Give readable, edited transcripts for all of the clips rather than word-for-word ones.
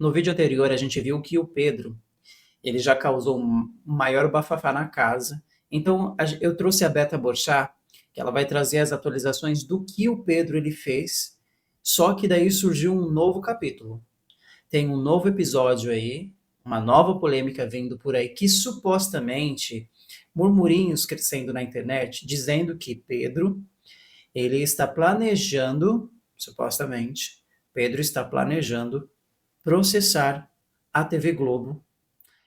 No vídeo anterior a gente viu que o Pedro, ele já causou um maior bafafá na casa. Então eu trouxe a Beta Borchá, que ela vai trazer as atualizações do que o Pedro ele fez, só que daí surgiu um novo capítulo. Tem um novo episódio aí, uma nova polêmica vindo por aí, que supostamente, murmurinhos crescendo na internet, dizendo que Pedro, ele está planejando, supostamente, Pedro está planejando processar a TV Globo,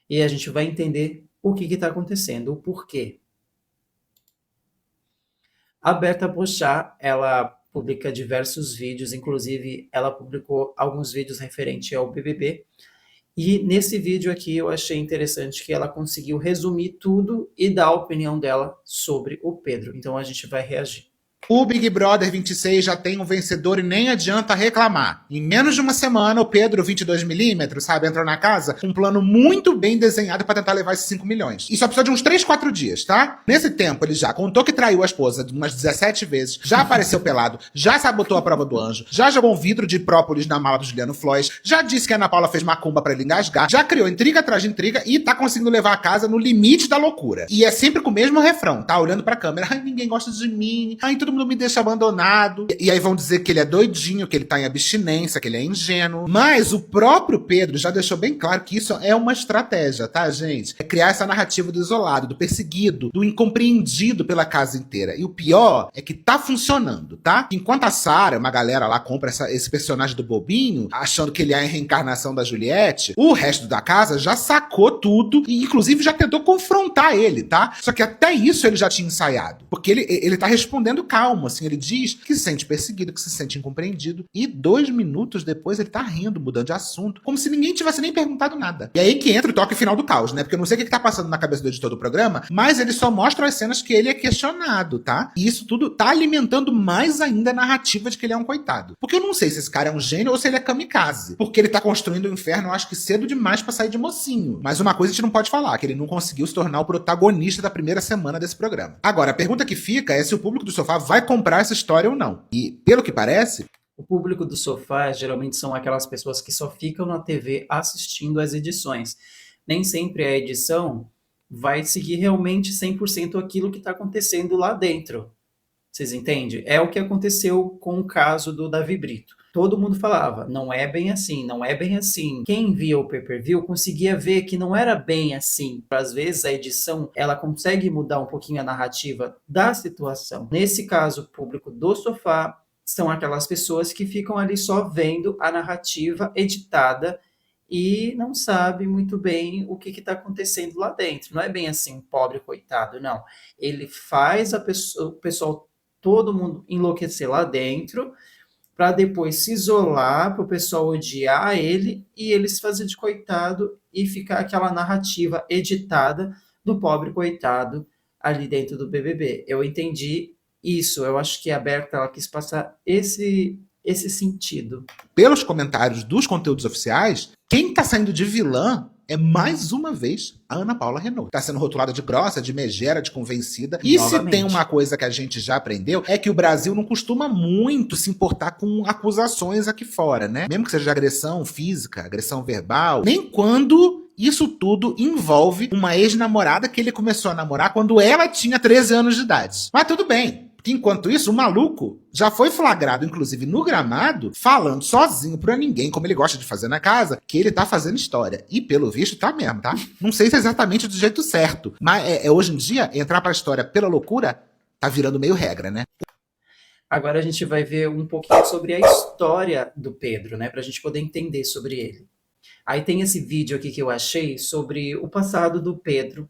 e a gente vai entender o que está acontecendo, o porquê. A Berta Borchá, ela publica diversos vídeos, inclusive ela publicou alguns vídeos referentes ao BBB, e nesse vídeo aqui eu achei interessante que ela conseguiu resumir tudo e dar a opinião dela sobre o Pedro. Então a gente vai reagir. O Big Brother 26 já tem um vencedor e nem adianta reclamar. Em menos de uma semana, o Pedro 22mm, sabe, entrou na casa com um plano muito bem desenhado para tentar levar esses 5 milhões. E só precisa de uns 3, 4 dias, tá? Nesse tempo, ele já contou que traiu a esposa umas 17 vezes, já apareceu pelado, já sabotou a prova do anjo, já jogou um vidro de própolis na mala do Juliano Floyd, já disse que a Ana Paula fez macumba pra ele engasgar, já criou intriga atrás de intriga e tá conseguindo levar a casa no limite da loucura. E é sempre com o mesmo refrão, tá? Olhando pra câmera, ai, ninguém gosta de mim, ai, todo mundo me deixa abandonado. E aí vão dizer que ele é doidinho, que ele tá em abstinência, que ele é ingênuo. Mas o próprio Pedro já deixou bem claro que isso é uma estratégia, tá, gente? É criar essa narrativa do isolado, do perseguido, do incompreendido pela casa inteira. E o pior é que tá funcionando, tá? Enquanto a Sarah, uma galera lá, compra esse personagem do bobinho, achando que ele é a reencarnação da Juliette, o resto da casa já sacou tudo e inclusive já tentou confrontar ele, tá? Só que até isso ele já tinha ensaiado. Porque ele tá respondendo calmo, assim. Ele diz que se sente perseguido, que se sente incompreendido. E 2 minutos depois ele tá rindo, mudando de assunto, como se ninguém tivesse nem perguntado nada. E aí que entra o toque final do caos, né? Porque eu não sei o que tá passando na cabeça do editor do programa, mas ele só mostra as cenas que ele é questionado, tá? E isso tudo tá alimentando mais ainda a narrativa de que ele é um coitado. Porque eu não sei se esse cara é um gênio ou se ele é kamikaze. Porque ele tá construindo o inferno, eu acho que cedo demais pra sair de mocinho. Mas uma coisa a gente não pode falar, que ele não conseguiu se tornar o protagonista da primeira semana desse programa. Agora, a pergunta que fica é se o público do sofá vai comprar essa história ou não. E, pelo que parece, o público do sofá geralmente são aquelas pessoas que só ficam na TV assistindo as edições. Nem sempre a edição vai seguir realmente 100% aquilo que está acontecendo lá dentro. Vocês entendem? É o que aconteceu com o caso do Davi Brito. Todo mundo falava, não é bem assim, não é bem assim. Quem via o pay-per-view conseguia ver que não era bem assim. Às vezes a edição, ela consegue mudar um pouquinho a narrativa da situação. Nesse caso, o público do sofá são aquelas pessoas que ficam ali só vendo a narrativa editada e não sabe muito bem o que está acontecendo lá dentro. Não é bem assim, pobre coitado, não. Ele faz o pessoal, todo mundo enlouquecer lá dentro, para depois se isolar, para o pessoal odiar ele e ele se fazer de coitado e ficar aquela narrativa editada do pobre coitado ali dentro do BBB. Eu entendi isso, eu acho que a Berta ela quis passar esse sentido. Pelos comentários dos conteúdos oficiais, quem tá saindo de vilã é mais uma vez a Ana Paula Renault. Tá sendo rotulada de grossa, de megera, de convencida. E novamente, se tem uma coisa que a gente já aprendeu, é que o Brasil não costuma muito se importar com acusações aqui fora, né? Mesmo que seja de agressão física, agressão verbal, nem quando isso tudo envolve uma ex-namorada que ele começou a namorar quando ela tinha 13 anos de idade. Mas tudo bem. Enquanto isso, o maluco já foi flagrado, inclusive no gramado, falando sozinho pra ninguém, como ele gosta de fazer na casa, que ele tá fazendo história. E pelo visto tá mesmo, tá? Não sei se é exatamente do jeito certo, mas hoje em dia, entrar pra história pela loucura tá virando meio regra, né? Agora a gente vai ver um pouquinho sobre a história do Pedro, né? Pra gente poder entender sobre ele. Aí tem esse vídeo aqui que eu achei sobre o passado do Pedro,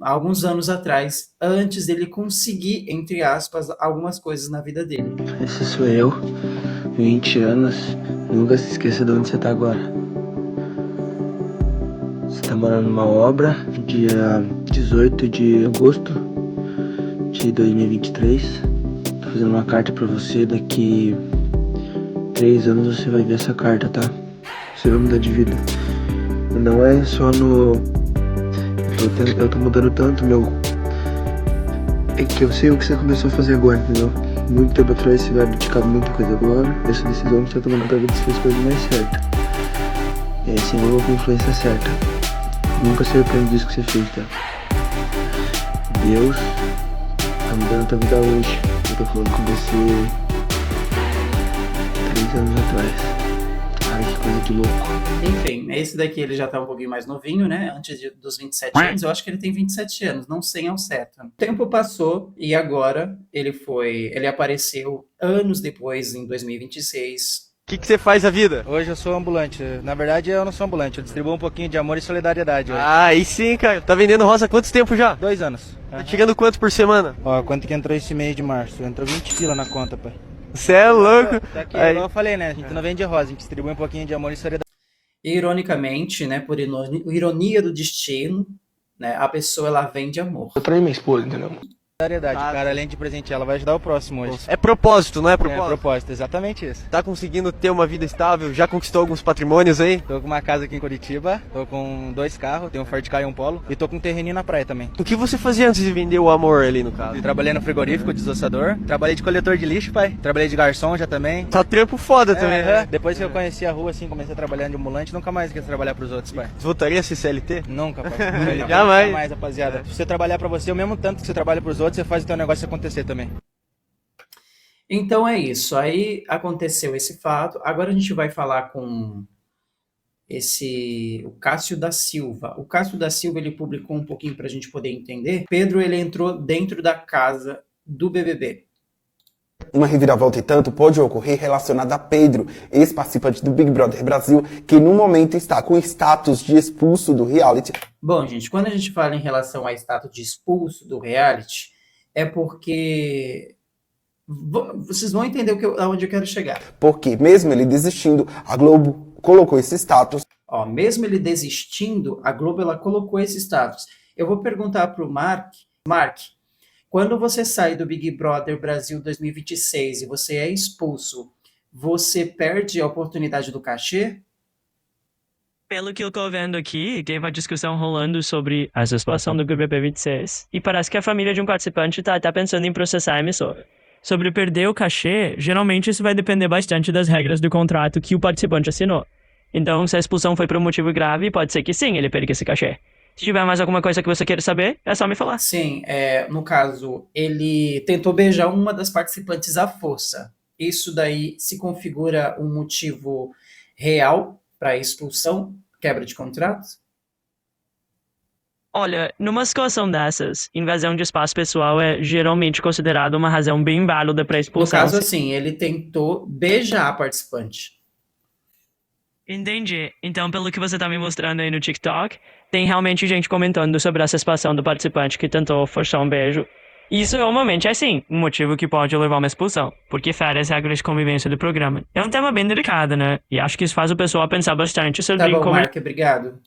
alguns anos atrás, antes dele conseguir, entre aspas, algumas coisas na vida dele. Esse sou eu, 20 anos, nunca se esqueça de onde você tá agora. Você tá morando numa obra, dia 18 de agosto de 2023. Tô fazendo uma carta pra você, daqui 3 anos você vai ver essa carta, tá? Você vai mudar de vida. Não é só no... Eu tô mudando tanto, meu... É que eu sei o que você começou a fazer agora, entendeu? Muito tempo atrás você vai abdicar muita coisa agora. Essa decisão que você tá tomando pra ver se faz coisa mais certa. Se envolva com a influência certa. Nunca se arrepende disso que você fez, tá? Deus tá mudando a tua vida hoje. Eu tô falando com você 3 anos atrás. Ai, que coisa de louco. Enfim, esse daqui ele já tá um pouquinho mais novinho, né? Dos 27 anos, eu acho que ele tem 27 anos, não sei ao certo. O tempo passou e agora ele apareceu anos depois, em 2026. O que você faz a vida? Hoje eu sou ambulante. Na verdade, eu não sou ambulante. Eu distribuo um pouquinho de amor e solidariedade hoje. Ah, aí sim, cara. Tá vendendo rosa há quanto tempo já? 2 anos. Tá tirando quanto por semana? Ó, quanto que entrou esse mês de março? Entrou 20 pila na conta, pai. Você é louco. Tá aqui, Aí. igual eu falei, né? A gente não vende rosa, a gente distribui um pouquinho de amor e solidariedade. Ironicamente, né, por ironia do destino, né, a pessoa ela vende amor. Eu traí minha esposa, entendeu? Cara, além de presentear, ela vai ajudar o próximo hoje. É propósito, não é É propósito? propósito, exatamente isso. Tá conseguindo ter uma vida estável? Já conquistou alguns patrimônios aí? Tô com uma casa aqui em Curitiba, tô com 2 carros, tenho um Ford Ka e um Polo, e tô com um terreninho na praia também. O que você fazia antes de vender o amor ali no caso? Trabalhei no frigorífico, desossador, trabalhei de coletor de lixo, pai. Trabalhei de garçom já também. Tá trampo foda também, né? Depois que eu conheci a rua, assim, comecei a trabalhar de ambulante, nunca mais quis trabalhar pros outros, pai. Você voltaria a ser CLT? Nunca, pai. Jamais. Jamais, rapaziada. Se você trabalhar pra você, o mesmo tanto que você trabalha pros outros, você faz o teu negócio acontecer também. Então é isso. Aí aconteceu esse fato. Agora a gente vai falar com o Cássio da Silva. O Cássio da Silva ele publicou um pouquinho para a gente poder entender. Pedro ele entrou dentro da casa do BBB. Uma reviravolta e tanto pode ocorrer relacionada a Pedro, ex-participante do Big Brother Brasil, que no momento está com status de expulso do reality. Bom, gente, quando a gente fala em relação a status de expulso do reality, é porque vocês vão entender aonde eu quero chegar. Porque, mesmo ele desistindo, a Globo colocou esse status. Ó, mesmo ele desistindo, a Globo ela colocou esse status. Eu vou perguntar para o Mark, quando você sai do Big Brother Brasil 2026 e você é expulso, você perde a oportunidade do cachê? Pelo que eu tô vendo aqui, teve uma discussão rolando sobre essa situação do BBB 26. E parece que a família de um participante tá pensando em processar a emissora. Sobre perder o cachê, geralmente isso vai depender bastante das regras do contrato que o participante assinou. Então, se a expulsão foi por um motivo grave, pode ser que sim, ele perca esse cachê. Se tiver mais alguma coisa que você queira saber, é só me falar. Sim, no caso, ele tentou beijar uma das participantes à força. Isso daí se configura um motivo real para expulsão, quebra de contrato? Olha, numa situação dessas, invasão de espaço pessoal é geralmente considerada uma razão bem válida para No expulsão. caso, assim, ele tentou beijar a participante. Entendi. Então, pelo que você tá me mostrando aí no TikTok, tem realmente gente comentando sobre essa situação do participante que tentou forçar um beijo. Isso normalmente é sim, um motivo que pode levar a uma expulsão, porque fere as regras de convivência do programa. É um tema bem delicado, né? E acho que isso faz o pessoal pensar bastante sobre Tá bom, como... Mark, obrigado.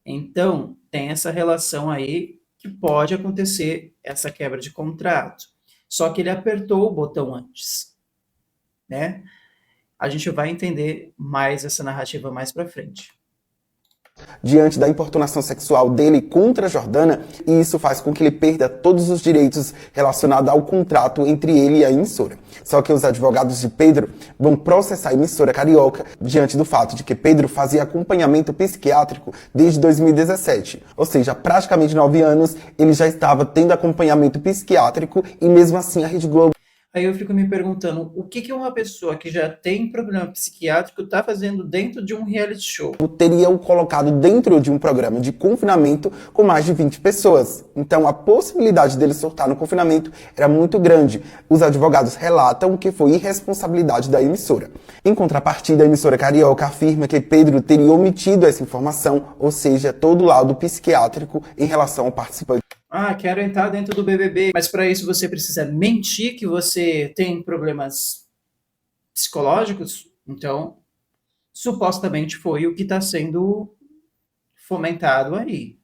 Então, tem essa relação aí que pode acontecer essa quebra de contrato. Só que ele apertou o botão antes, né? A gente vai entender mais essa narrativa mais pra frente. Diante da importunação sexual dele contra a Jordana, e isso faz com que ele perda todos os direitos relacionados ao contrato entre ele e a emissora. Só que os advogados de Pedro vão processar a emissora carioca diante do fato de que Pedro fazia acompanhamento psiquiátrico desde 2017. Ou seja, há praticamente 9 anos ele já estava tendo acompanhamento psiquiátrico e mesmo assim a Rede Globo Aí eu fico me perguntando, o que uma pessoa que já tem problema psiquiátrico está fazendo dentro de um reality show? teria o colocado dentro de um programa de confinamento com mais de 20 pessoas. Então a possibilidade dele surtar no confinamento era muito grande. Os advogados relatam que foi irresponsabilidade da emissora. Em contrapartida, a emissora carioca afirma que Pedro teria omitido essa informação, ou seja, todo o laudo psiquiátrico em relação ao participante. Ah, quero entrar dentro do BBB, mas para isso você precisa mentir que você tem problemas psicológicos? Então, supostamente foi o que está sendo fomentado aí,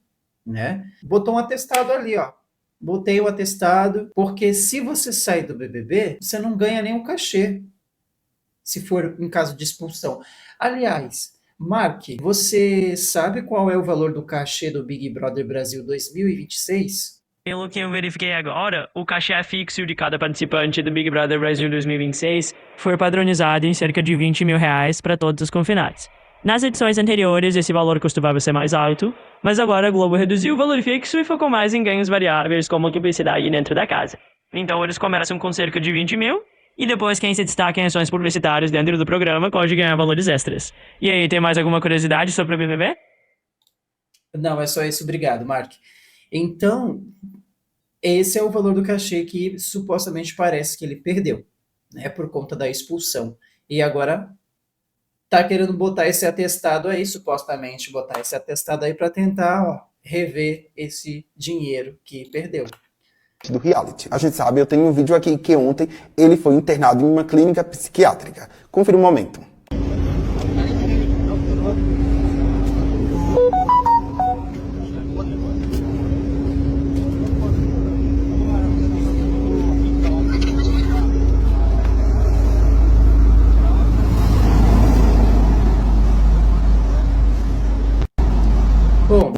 né? Botou um atestado ali, ó. Botei o atestado, porque se você sair do BBB, você não ganha nem um cachê, se for em caso de expulsão. Aliás, Mark, você sabe qual é o valor do cachê do Big Brother Brasil 2026? Pelo que eu verifiquei agora, o cachê fixo de cada participante do Big Brother Brasil 2026 foi padronizado em cerca de R$20 mil para todos os confinados. Nas edições anteriores, esse valor costumava ser mais alto, mas agora a Globo reduziu o valor fixo e focou mais em ganhos variáveis, como publicidade dentro da casa. Então eles começam com cerca de 20 mil, e depois quem se destaca em ações publicitárias dentro do programa pode ganhar valores extras. E aí, tem mais alguma curiosidade sobre o BBB? Não, é só isso, obrigado, Mark. Então, esse é o valor do cachê que supostamente parece que ele perdeu, né, por conta da expulsão. E agora tá querendo botar esse atestado aí, supostamente botar esse atestado aí para tentar, ó, rever esse dinheiro que perdeu. Do reality. A gente sabe, eu tenho um vídeo aqui que ontem ele foi internado em uma clínica psiquiátrica. Confira um momento. Bom,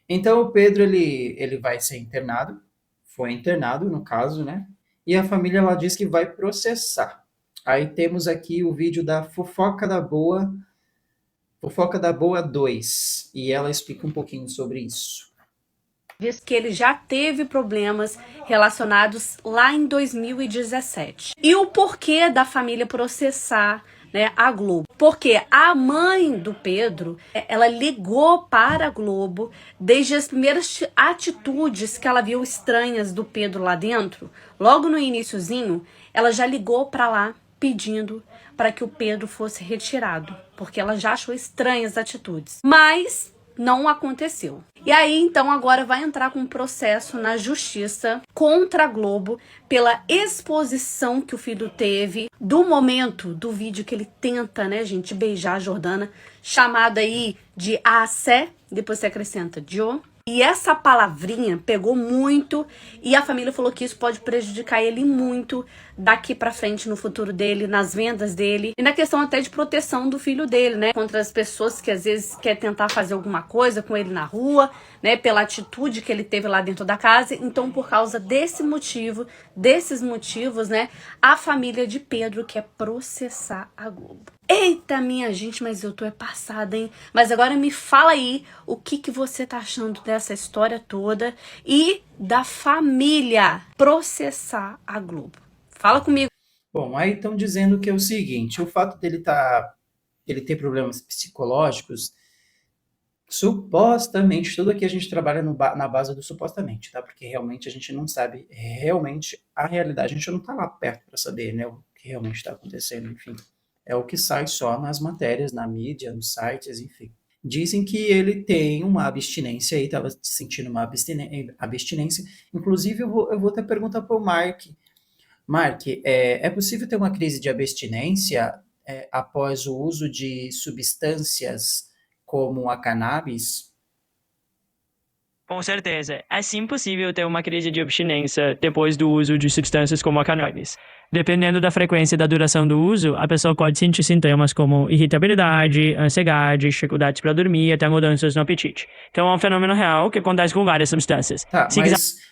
então o Pedro ele vai ser internado, foi internado no caso, né? E a família ela diz que vai processar. Aí temos aqui o vídeo da Fofoca da Boa 2, e ela explica um pouquinho sobre isso. Diz que ele já teve problemas relacionados lá em 2017. E o porquê da família processar, né, a Globo? Porque a mãe do Pedro, ela ligou para a Globo desde as primeiras atitudes que ela viu estranhas do Pedro lá dentro. Logo no iniciozinho, ela já ligou para lá pedindo para que o Pedro fosse retirado, porque ela já achou estranhas as atitudes. Mas não aconteceu. E aí, então, agora vai entrar com um processo na justiça contra a Globo pela exposição que o filho teve do momento do vídeo que ele tenta, né, gente, beijar a Jordana, chamado aí de Acé, depois você acrescenta Joe. E essa palavrinha pegou muito e a família falou que isso pode prejudicar ele muito daqui pra frente no futuro dele, nas vendas dele e na questão até de proteção do filho dele, né? Contra as pessoas que às vezes querem tentar fazer alguma coisa com ele na rua, né? Pela atitude que ele teve lá dentro da casa. Então, por causa desse motivo, desses motivos, né? A família de Pedro quer processar a Globo. Eita, minha gente, mas eu tô passada, hein? Mas agora me fala aí o que você tá achando dessa história toda e da família processar a Globo. Fala comigo. Bom, aí estão dizendo que é o seguinte, o fato dele ele ter problemas psicológicos, supostamente, tudo aqui a gente trabalha na base do supostamente, tá? Porque realmente a gente não sabe realmente a realidade, a gente não tá lá perto para saber, né, o que realmente está acontecendo, enfim. É o que sai só nas matérias, na mídia, nos sites, enfim. Dizem que ele tem uma abstinência aí, estava sentindo uma abstinência. Inclusive, eu vou até perguntar para o Mark. Mark, é possível ter uma crise de abstinência após o uso de substâncias como a cannabis? Com certeza, é sim possível ter uma crise de abstinência depois do uso de substâncias como a cannabis. Dependendo da frequência e da duração do uso, a pessoa pode sentir sintomas como irritabilidade, ansiedade, dificuldades para dormir e até mudanças no apetite. Então é um fenômeno real que acontece com várias substâncias. Tá,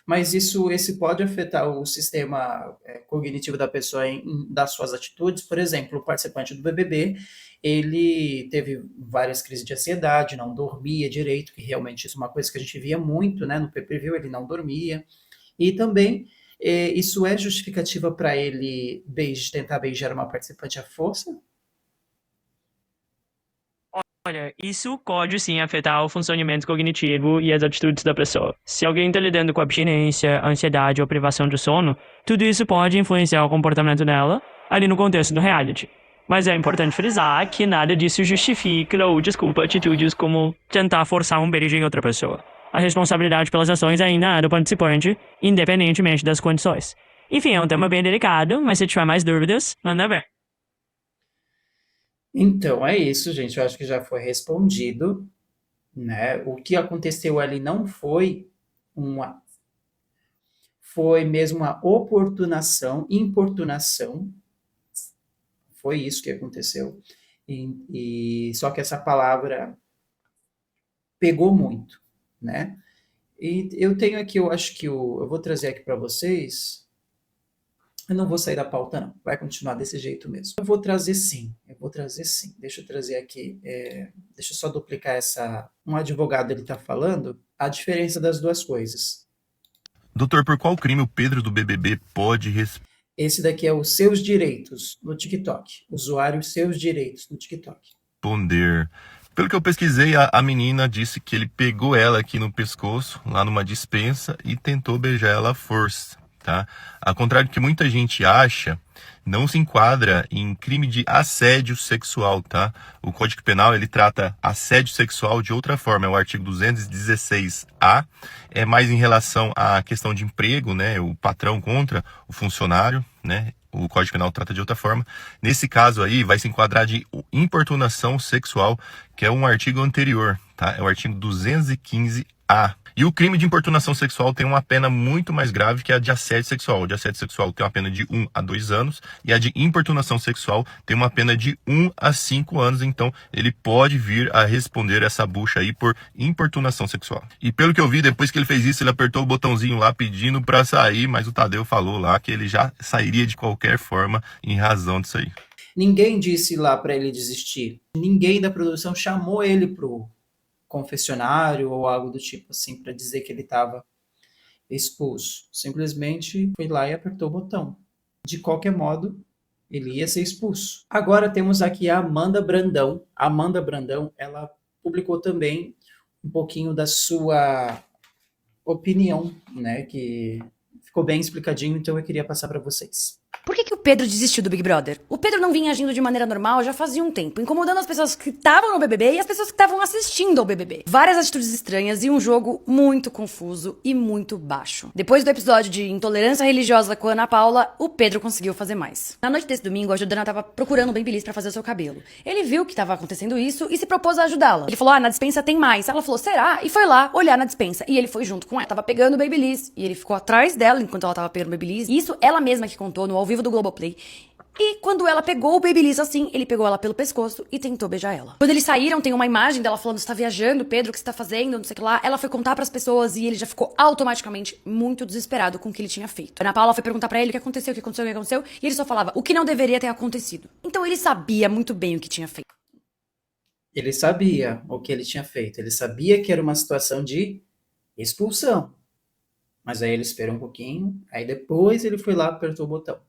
mas esse pode afetar o sistema cognitivo da pessoa das suas atitudes? Por exemplo, o participante do BBB, ele teve várias crises de ansiedade, não dormia direito, que realmente isso é uma coisa que a gente via muito, né, no pay-per-view, ele não dormia. E também, isso é justificativa para ele tentar beijar uma participante à força? Olha, isso pode sim afetar o funcionamento cognitivo e as atitudes da pessoa. Se alguém está lidando com abstinência, ansiedade ou privação de sono, tudo isso pode influenciar o comportamento dela ali no contexto do reality. Mas é importante frisar que nada disso justifica ou desculpa atitudes como tentar forçar um beijo em outra pessoa. A responsabilidade pelas ações ainda é do participante, independentemente das condições. Enfim, é um tema bem delicado, mas se tiver mais dúvidas, manda ver. Então, é isso, gente. Eu acho que já foi respondido, né? O que aconteceu ali não foi foi mesmo uma importunação. Foi isso que aconteceu. E só que essa palavra pegou muito, né? E eu tenho aqui, eu acho que eu vou trazer aqui para vocês Eu não vou sair da pauta, não. Vai continuar desse jeito mesmo. Eu vou trazer sim. Deixa eu trazer aqui. Deixa eu só duplicar essa. Um advogado, ele tá falando a diferença das duas coisas. Doutor, por qual crime o Pedro do BBB pode Esse daqui é os seus direitos no TikTok. Usuário, seus direitos no TikTok. responder? Pelo que eu pesquisei, a menina disse que ele pegou ela aqui no pescoço, lá numa despensa, e tentou beijar ela à força, tá? Ao contrário do que muita gente acha, não se enquadra em crime de assédio sexual, tá? O Código Penal, ele trata assédio sexual de outra forma, é o artigo 216-A, é mais em relação à questão de emprego, né? O patrão contra o funcionário, né? O Código Penal trata de outra forma. Nesse caso aí, vai se enquadrar de importunação sexual, que é um artigo anterior, tá? É o artigo 215-A. E o crime de importunação sexual tem uma pena muito mais grave que a de assédio sexual. O de assédio sexual tem uma pena de 1 a 2 anos e a de importunação sexual tem uma pena de 1 a 5 anos. Então, ele pode vir a responder essa bucha aí por importunação sexual. E pelo que eu vi, depois que ele fez isso, ele apertou o botãozinho lá pedindo pra sair, mas o Tadeu falou lá que ele já sairia de qualquer forma em razão disso aí. Ninguém disse lá para ele desistir. Ninguém da produção chamou ele pro confessionário ou algo do tipo assim para dizer que ele estava expulso. Simplesmente foi lá e apertou o botão. De qualquer modo, ele ia ser expulso. Agora temos aqui a Amanda Brandão. A Amanda Brandão, ela publicou também um pouquinho da sua opinião, né, que ficou bem explicadinho, então eu queria passar para vocês. Por que o Pedro desistiu do Big Brother? O Pedro não vinha agindo de maneira normal já fazia um tempo, incomodando as pessoas que estavam no BBB e as pessoas que estavam assistindo ao BBB. Várias atitudes estranhas e um jogo muito confuso e muito baixo. Depois do episódio de intolerância religiosa com a Ana Paula, o Pedro conseguiu fazer mais. Na noite desse domingo, a Jordana tava procurando o Babyliss pra fazer o seu cabelo. Ele viu que tava acontecendo isso e se propôs a ajudá-la. Ele falou, na dispensa tem mais. Ela falou, será? E foi lá olhar na dispensa. E ele foi junto com ela. Tava pegando o Babyliss. E ele ficou atrás dela enquanto ela tava pegando o Babyliss. E isso ela mesma que contou no ao vivo do Globoplay. E quando ela pegou o Babyliss assim, ele pegou ela pelo pescoço e tentou beijar ela. Quando eles saíram, tem uma imagem dela falando, você tá viajando, Pedro, o que você tá fazendo, não sei o que lá. Ela foi contar pras pessoas e ele já ficou automaticamente muito desesperado com o que ele tinha feito. A Ana Paula foi perguntar pra ele o que aconteceu, e ele só falava o que não deveria ter acontecido. Então ele sabia muito bem o que tinha feito. Ele sabia o que ele tinha feito. Ele sabia que era uma situação de expulsão. Mas aí ele esperou um pouquinho, aí depois ele foi lá e apertou o botão.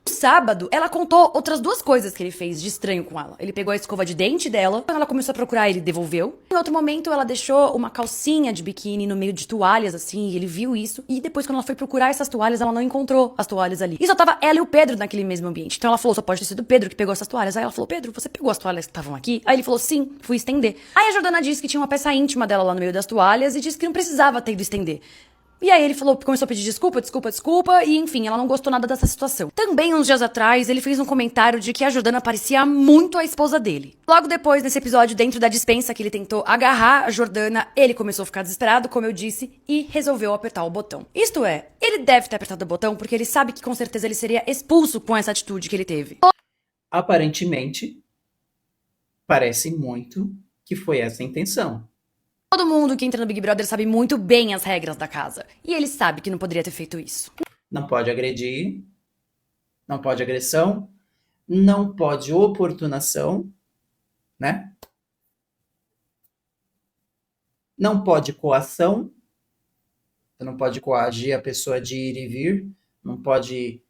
Sábado, ela contou outras duas coisas que ele fez de estranho com ela. Ele pegou a escova de dente dela, quando ela começou a procurar, ele devolveu. Em outro momento, ela deixou uma calcinha de biquíni no meio de toalhas, assim, e ele viu isso. E depois, quando ela foi procurar essas toalhas, ela não encontrou as toalhas ali. E só tava ela e o Pedro naquele mesmo ambiente. Então ela falou, só pode ter sido o Pedro que pegou essas toalhas. Aí ela falou, Pedro, você pegou as toalhas que estavam aqui? Aí ele falou, sim, fui estender. Aí a Jordana disse que tinha uma peça íntima dela lá no meio das toalhas e disse que não precisava ter ido estender. E aí ele falou, começou a pedir desculpa, e enfim, ela não gostou nada dessa situação. Também, uns dias atrás, ele fez um comentário de que a Jordana parecia muito a esposa dele. Logo depois, nesse episódio, dentro da dispensa que ele tentou agarrar a Jordana, ele começou a ficar desesperado, como eu disse, e resolveu apertar o botão. Isto é, ele deve ter apertado o botão porque ele sabe que com certeza ele seria expulso com essa atitude que ele teve. Aparentemente, parece muito que foi essa a intenção. Todo mundo que entra no Big Brother sabe muito bem as regras da casa. E ele sabe que não poderia ter feito isso. Não pode agredir, não pode agressão, não pode oportunação, né? Não pode coação, você não pode coagir a pessoa de ir e vir, não pode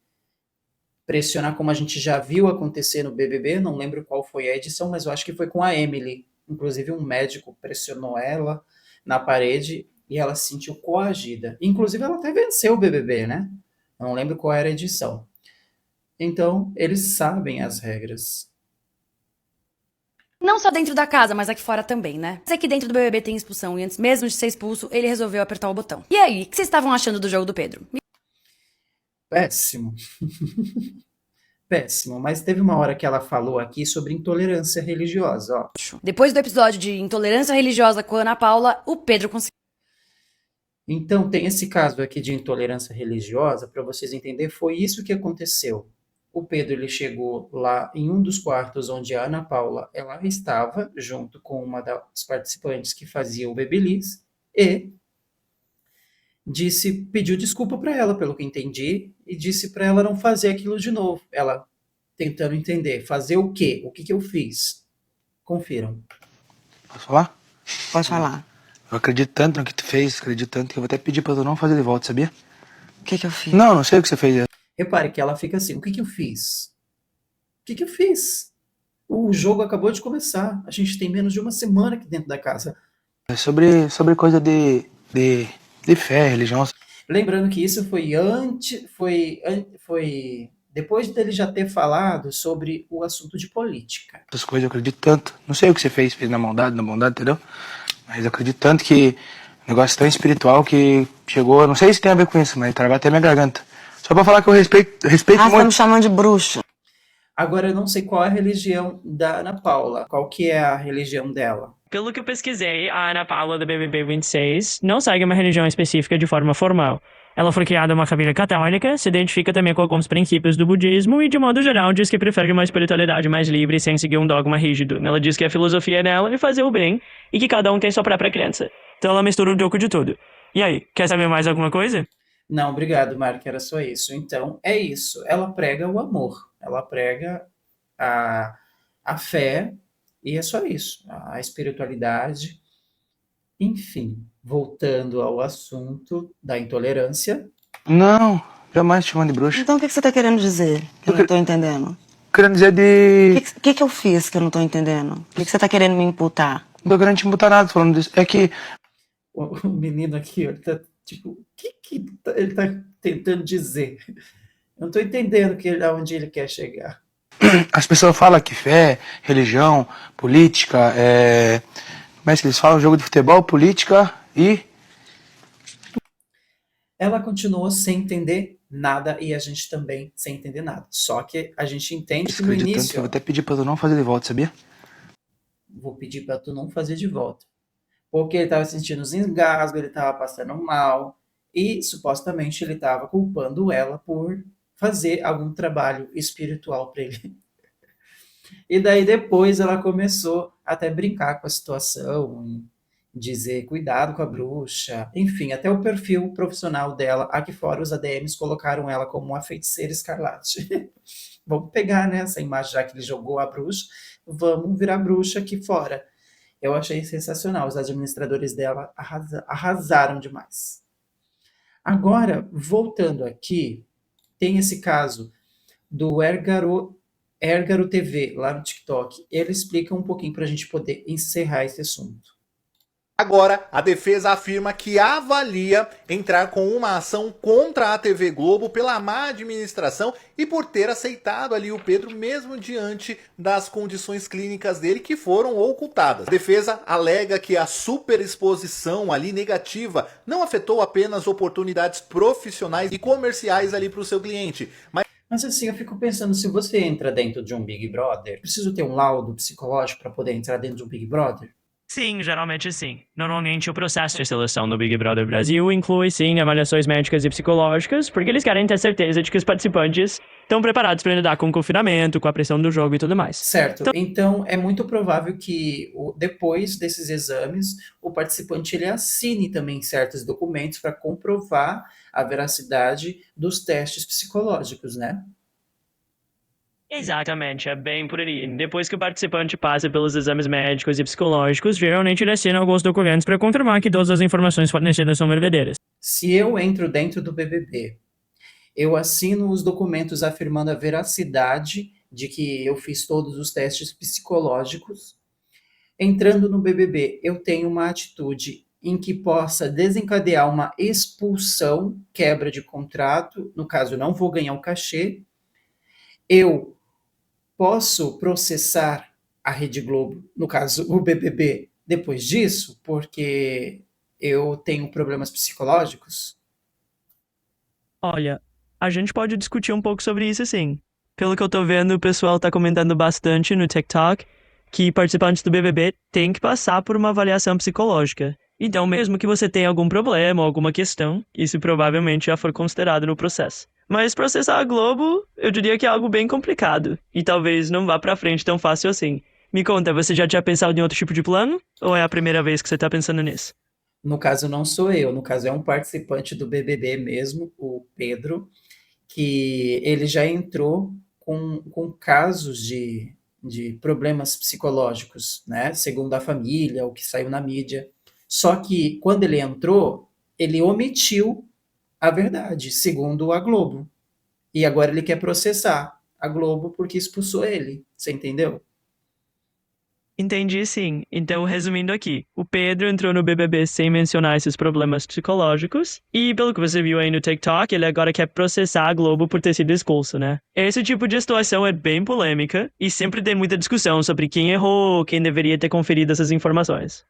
pressionar como a gente já viu acontecer no BBB, não lembro qual foi a edição, mas eu acho que foi com a Emily. Inclusive um médico pressionou ela na parede e ela se sentiu coagida. Inclusive ela até venceu o BBB, né? Não lembro qual era a edição. Então, eles sabem as regras. Não só dentro da casa, mas aqui fora também, né? Mas aqui dentro do BBB tem expulsão e antes mesmo de ser expulso, ele resolveu apertar o botão. E aí, o que vocês estavam achando do jogo do Pedro? Péssimo. Péssimo, mas teve uma hora que ela falou aqui sobre intolerância religiosa, ó. Depois do episódio de intolerância religiosa com a Ana Paula, o Pedro conseguiu. Então, tem esse caso aqui de intolerância religiosa, para vocês entenderem, foi isso que aconteceu. O Pedro, ele chegou lá em um dos quartos onde a Ana Paula, ela estava, junto com uma das participantes que fazia o Babyliss, e pediu desculpa para ela, pelo que entendi, e disse para ela não fazer aquilo de novo. Ela tentando entender, fazer o quê? O que que eu fiz? Confiram. Posso falar? Pode falar. Eu acredito tanto no que tu fez, acredito tanto que eu vou até pedir pra tu não fazer de volta, sabia? O que eu fiz? Não sei o que você fez. Repare que ela fica assim, o que que eu fiz? O que que eu fiz? O jogo acabou de começar, a gente tem menos de uma semana aqui dentro da casa. É sobre coisa de fé, religião. Lembrando que isso foi depois dele já ter falado sobre o assunto de política. Essas coisas eu acredito tanto. Não sei o que você fez na bondade, entendeu? Mas eu acredito tanto que o negócio é tão espiritual que chegou, não sei se tem a ver com isso, mas trabalha até minha garganta. Só pra falar que eu respeito Você tá muito. me chamando de bruxa. Agora eu não sei qual é a religião da Ana Paula. Qual que é a religião dela? Pelo que eu pesquisei, a Ana Paula do BBB 26 não segue uma religião específica de forma formal. Ela foi criada em uma família católica, se identifica também com alguns princípios do budismo e, de modo geral, diz que prefere uma espiritualidade mais livre sem seguir um dogma rígido. Ela diz que a filosofia dela é fazer o bem e que cada um tem sua própria crença. Então ela mistura um pouco de tudo. E aí, quer saber mais alguma coisa? Não, obrigado, Mark, era só isso. Então, é isso. Ela prega o amor, ela prega a fé, e é só isso. A espiritualidade. Enfim, voltando ao assunto da intolerância. Não, jamais te chamando de bruxa. Então o que você tá querendo dizer? Que eu não tô entendendo. Querendo dizer de... O que eu fiz que eu não tô entendendo? O que você tá querendo me imputar? Não tô querendo te imputar nada falando disso. É que... O menino aqui, ele tá tipo, o que ele tá tentando dizer? Eu não tô entendendo aonde ele quer chegar. As pessoas falam que fé, religião, política, como é que eles falam? Jogo de futebol, política e... Ela continuou sem entender nada e a gente também sem entender nada. Só que a gente entende que no início... Eu vou até pedir pra tu não fazer de volta, sabia? Vou pedir pra tu não fazer de volta. Porque ele tava sentindo os engasgos, ele tava passando mal e supostamente ele tava culpando ela por fazer algum trabalho espiritual para ele. E daí depois ela começou até brincar com a situação, dizer cuidado com a bruxa, enfim, até o perfil profissional dela, aqui fora os ADMs colocaram ela como uma feiticeira escarlate. Vamos pegar, né, essa imagem, já que ele jogou a bruxa, vamos virar bruxa aqui fora. Eu achei sensacional, os administradores dela arrasaram demais. Agora, voltando aqui, tem esse caso do Érgaro TV, lá no TikTok. Ele explica um pouquinho para a gente poder encerrar esse assunto. Agora, a defesa afirma que avalia entrar com uma ação contra a TV Globo pela má administração e por ter aceitado ali o Pedro mesmo diante das condições clínicas dele que foram ocultadas. A defesa alega que a superexposição ali negativa não afetou apenas oportunidades profissionais e comerciais ali para o seu cliente, Mas assim, eu fico pensando, se você entra dentro de um Big Brother, preciso ter um laudo psicológico para poder entrar dentro de um Big Brother? Sim, geralmente sim. Normalmente o processo de seleção do Big Brother Brasil inclui sim avaliações médicas e psicológicas, porque eles querem ter certeza de que os participantes estão preparados para lidar com o confinamento, com a pressão do jogo e tudo mais. Certo. Então é muito provável que depois desses exames, o participante ele assine também certos documentos para comprovar a veracidade dos testes psicológicos, né? Exatamente, é bem por aí. Depois que o participante passa pelos exames médicos e psicológicos, geralmente ele assina alguns documentos para confirmar que todas as informações fornecidas são verdadeiras. Se eu entro dentro do BBB, eu assino os documentos afirmando a veracidade de que eu fiz todos os testes psicológicos. Entrando no BBB, eu tenho uma atitude em que possa desencadear uma expulsão, quebra de contrato, no caso, não vou ganhar o cachê. Eu posso processar a Rede Globo, no caso, o BBB, depois disso, porque eu tenho problemas psicológicos? Olha, a gente pode discutir um pouco sobre isso sim. Pelo que eu tô vendo, o pessoal tá comentando bastante no TikTok que participantes do BBB têm que passar por uma avaliação psicológica. Então, mesmo que você tenha algum problema ou alguma questão, isso provavelmente já for considerado no processo. Mas processar a Globo, eu diria que é algo bem complicado. E talvez não vá pra frente tão fácil assim. Me conta, você já tinha pensado em outro tipo de plano? Ou é a primeira vez que você tá pensando nisso? No caso, não sou eu, no caso é um participante do BBB mesmo, o Pedro, que ele já entrou com casos de problemas psicológicos, né? Segundo a família, o que saiu na mídia. Só que quando ele entrou, ele omitiu a verdade, segundo a Globo. E agora ele quer processar a Globo porque expulsou ele. Você entendeu? Entendi, sim. Então, resumindo aqui, o Pedro entrou no BBB sem mencionar esses problemas psicológicos, e pelo que você viu aí no TikTok, ele agora quer processar a Globo por ter sido expulso, né? Esse tipo de situação é bem polêmica, e sempre tem muita discussão sobre quem errou, quem deveria ter conferido essas informações.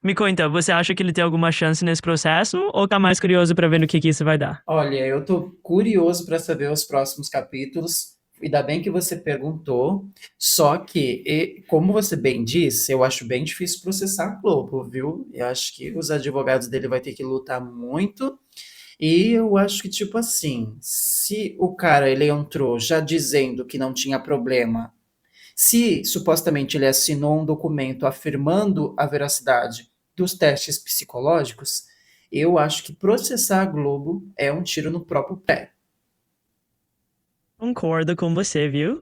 Me conta, você acha que ele tem alguma chance nesse processo, ou tá mais curioso pra ver no que isso vai dar? Olha, eu tô curioso para saber os próximos capítulos. Ainda bem que você perguntou. Só que, como você bem disse, eu acho bem difícil processar a Globo, viu? Eu acho que os advogados dele vai ter que lutar muito. E eu acho que, tipo assim, se o cara ele entrou já dizendo que não tinha problema, se supostamente ele assinou um documento afirmando a veracidade dos testes psicológicos, eu acho que processar a Globo é um tiro no próprio pé. Concordo com você, viu?